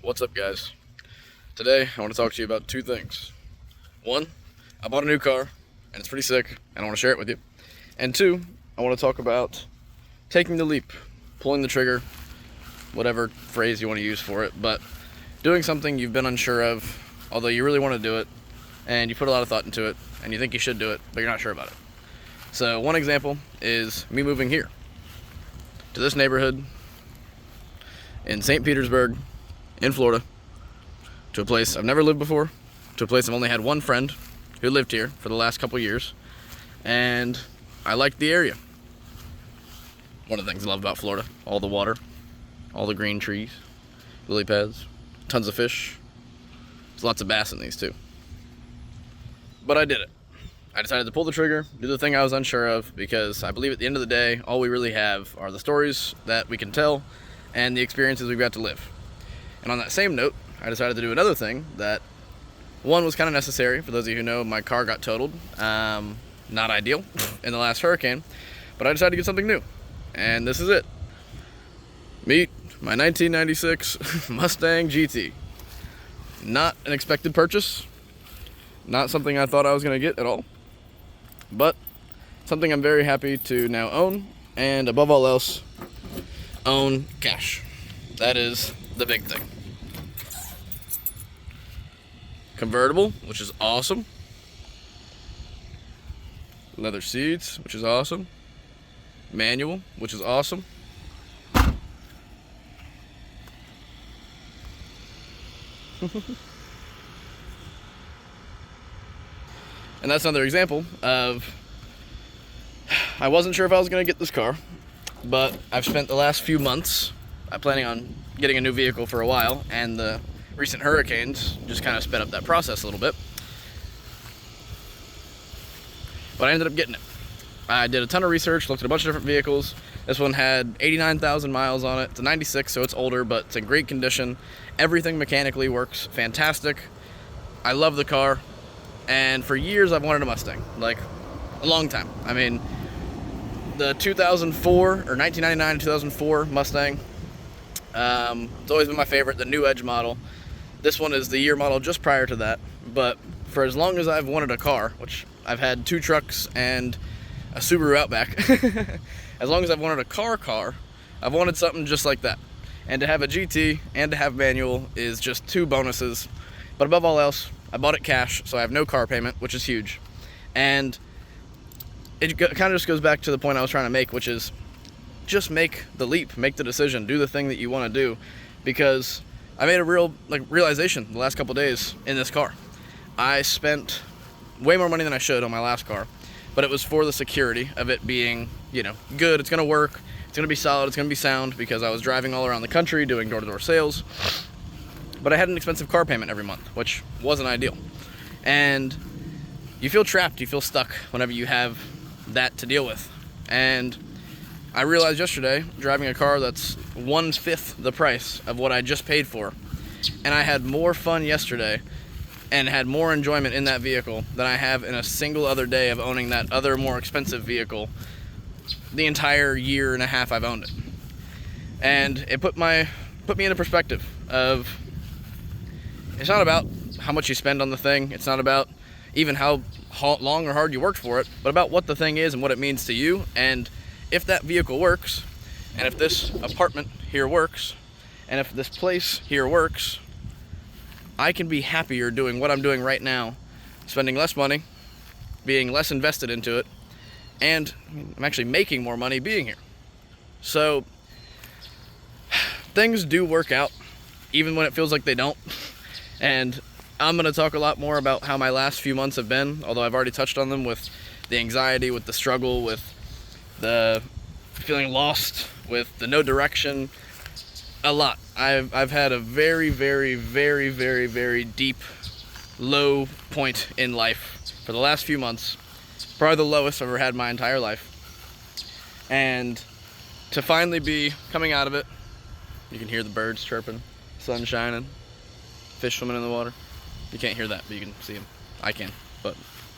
What's up, guys? Today I want to talk to you about two things. One, I bought a new car and it's pretty sick and I want to share it with you. And two, I want to talk about taking the leap, pulling the trigger, whatever phrase you want to use for it, but doing something you've been unsure of, although you really want to do it and you put a lot of thought into it and you think you should do it, but you're not sure about it. So one example is me moving here to this neighborhood in St. Petersburg in Florida, to a place I've never lived before, to a place I've only had one friend who lived here for the last couple years, and I liked the area. One of the things I love about Florida: all the water, all the green trees, lily pads, tons of fish. There's lots of bass in these too. But I did it. I decided to pull the trigger, do the thing I was unsure of, because I believe at the end of the day, all we really have are the stories that we can tell and the experiences we've got to live. And on that same note, I decided to do another thing that, one, was kind of necessary. For those of you who know, my car got totaled. Not ideal in the last hurricane, but I decided to get something new. And this is it. Meet my 1996 Mustang GT. Not an expected purchase. Not something I thought I was going to get at all. But something I'm very happy to now own, and above all else, own cash. That is the big thing. Convertible, which is awesome. Leather seats, which is awesome. Manual, which is awesome. And that's another example of, I wasn't sure if I was going to get this car, but I've spent the last few months planning on getting a new vehicle for a while, and the recent hurricanes just kind of sped up that process a little bit. But I ended up getting it. I did a ton of research, looked at a bunch of different vehicles. This one had 89,000 miles on it. It's a 96, so it's older, but it's in great condition. Everything mechanically works fantastic. I love the car, and for years I've wanted a Mustang, like a long time. I mean, the 2004 or 1999 to 2004 Mustang, it's always been my favorite, the new Edge model. This one is the year model just prior to that, but for as long as I've wanted a car, which I've had two trucks and a Subaru Outback, as long as I've wanted a car, I've wanted something just like that. And to have a GT and to have manual is just two bonuses. But above all else, I bought it cash, so I have no car payment, which is huge. And it kind of just goes back to the point I was trying to make, which is just make the leap, make the decision, do the thing that you want to do. Because I made a real realization the last couple days in this car. I spent way more money than I should on my last car, but it was for the security of it being, good. It's going to work. It's going to be solid. It's going to be sound, because I was driving all around the country doing door-to-door sales. But I had an expensive car payment every month, which wasn't ideal. And you feel trapped. You feel stuck whenever you have that to deal with. And I realized yesterday, driving a car that's 1/5 the price of what I just paid for, and I had more fun yesterday and had more enjoyment in that vehicle than I have in a single other day of owning that other more expensive vehicle the entire year and a half I've owned it. And it put me in a perspective of, it's not about how much you spend on the thing, it's not about even how long or hard you worked for it, but about what the thing is and what it means to you. And if that vehicle works, and if this apartment here works, and if this place here works, I can be happier doing what I'm doing right now, spending less money, being less invested into it, and I'm actually making more money being here. So things do work out, even when it feels like they don't. And I'm going to talk a lot more about how my last few months have been, although I've already touched on them, with the anxiety, with the struggle, with the feeling lost, with the no direction. A lot. I've had a very, very, very, very, very deep, low point in life for the last few months. Probably the lowest I've ever had in my entire life. And to finally be coming out of it, you can hear the birds chirping, sun shining, fish swimming in the water. You can't hear that, but you can see them. I can, but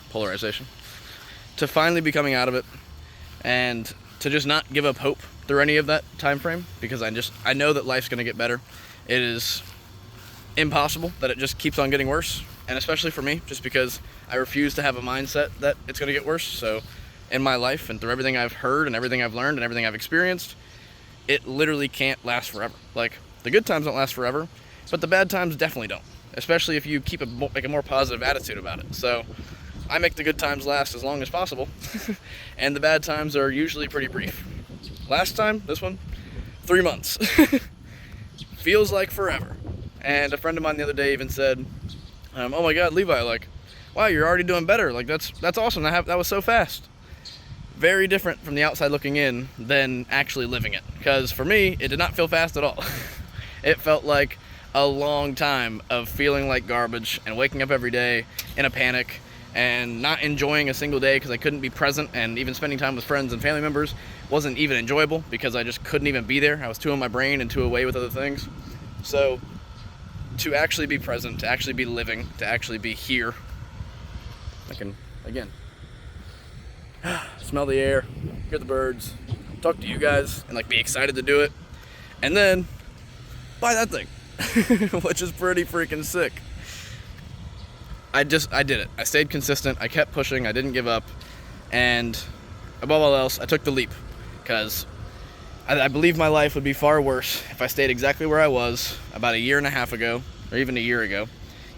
polarization. To finally be coming out of it, and to just not give up hope through any of that time frame, because I know that life's going to get better. It is impossible, that it just keeps on getting worse. And especially for me, just because I refuse to have a mindset that it's going to get worse. So in my life and through everything I've heard and everything I've learned and everything I've experienced, it literally can't last forever. Like, the good times don't last forever, but the bad times definitely don't, especially if you keep like a more positive attitude about it. So I make the good times last as long as possible, and the bad times are usually pretty brief. Last time, this one, 3 months. Feels like forever. And a friend of mine the other day even said, oh my God, Levi, like, wow, you're already doing better. Like, that's awesome. That was so fast. Very different from the outside looking in than actually living it. Because for me, it did not feel fast at all. It felt like a long time of feeling like garbage and waking up every day in a panic and not enjoying a single day because I couldn't be present, and even spending time with friends and family members wasn't even enjoyable because I just couldn't even be there. I was too in my brain and too away with other things. So to actually be present, to actually be living, to actually be here, I can, again, smell the air, hear the birds, talk to you guys, and like be excited to do it, and then buy that thing, which is pretty freaking sick. I did it. I stayed consistent. I kept pushing. I didn't give up. And above all else, I took the leap, because I believe my life would be far worse if I stayed exactly where I was about a year and a half ago, or even a year ago,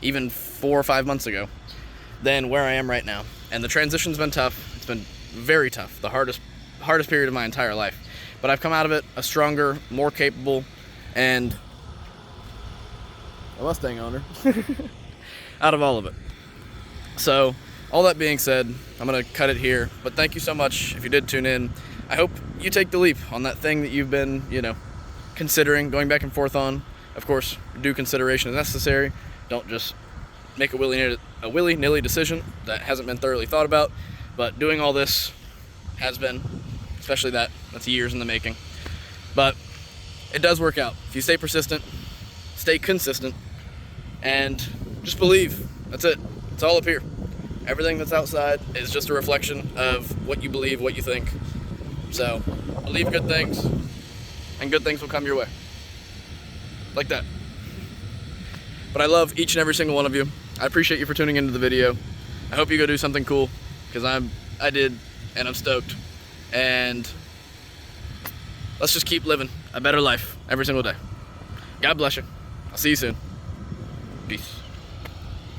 even 4 or 5 months ago, than where I am right now. And the transition's been tough. It's been very tough. The hardest period of my entire life. But I've come out of it a stronger, more capable, and a Mustang owner out of all of it. So, all that being said, I'm going to cut it here. But thank you so much if you did tune in. I hope you take the leap on that thing that you've been, considering, going back and forth on. Of course, due consideration is necessary. Don't just make a willy-nilly decision that hasn't been thoroughly thought about. But doing all this has been, especially that's years in the making. But it does work out. If you stay persistent, stay consistent, and just believe. That's it. It's all up here. Everything that's outside is just a reflection of what you believe, what you think. So, believe good things, and good things will come your way. Like that. But I love each and every single one of you. I appreciate you for tuning into the video. I hope you go do something cool, because I did, and I'm stoked. And let's just keep living a better life every single day. God bless you. I'll see you soon. Peace.